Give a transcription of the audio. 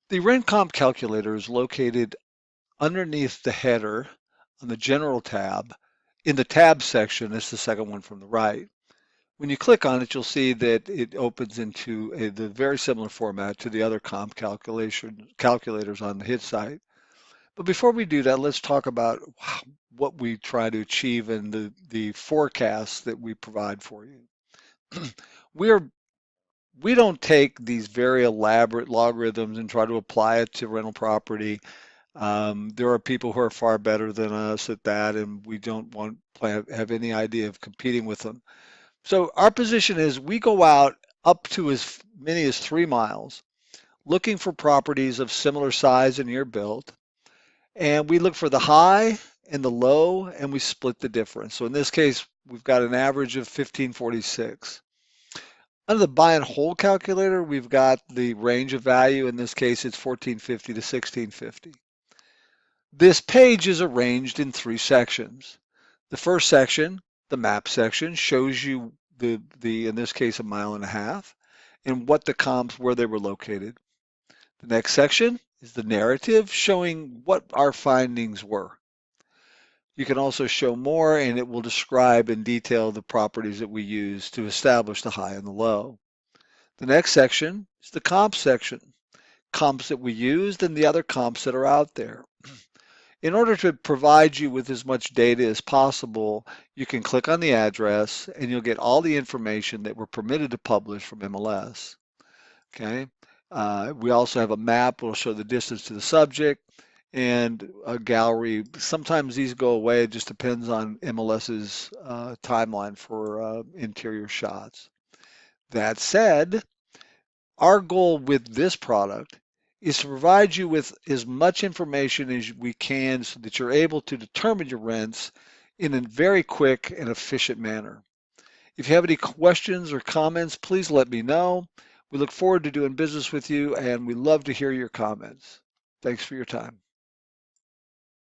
The rent comp calculator is located underneath the header on the General tab. In the tab section, it's the second one from the right. When you click on it, you'll see that it opens into the very similar format to the other comp calculators on the HIT site. But before we do that, let's talk about what we try to achieve and the forecasts that we provide for you. We're we don't take these very elaborate logarithms and try to apply it to rental property. There are people who are far better than us at that, and we don't have any idea of competing with them. So our position is we go out up to as many as 3 miles looking for properties of similar size and year built, and we look for the high and the low, and we split the difference. So in this case, we've got an average of 1546. Under the buy and hold calculator, we've got the range of value. In this case, it's 1450 to 1650. This page is arranged in 3 sections. The first section, the map section, shows you in this case, 1.5 miles, and what the comps, where they were located. The next section is the narrative showing what our findings were. You can also show more, and it will describe in detail the properties that we use to establish the high and the low. The next section is the comp section, comps that we used and the other comps that are out there. In order to provide you with as much data as possible, you can click on the address and you'll get all the information that we're permitted to publish from MLS. Okay. We also have a map that will show the distance to the subject and a gallery. Sometimes these go away. It just depends on MLS's timeline for interior shots. That said, our goal with this product is to provide you with as much information as we can so that you're able to determine your rents in a very quick and efficient manner. If you have any questions or comments, please let me know. We look forward to doing business with you, and we love to hear your comments. Thanks for your time.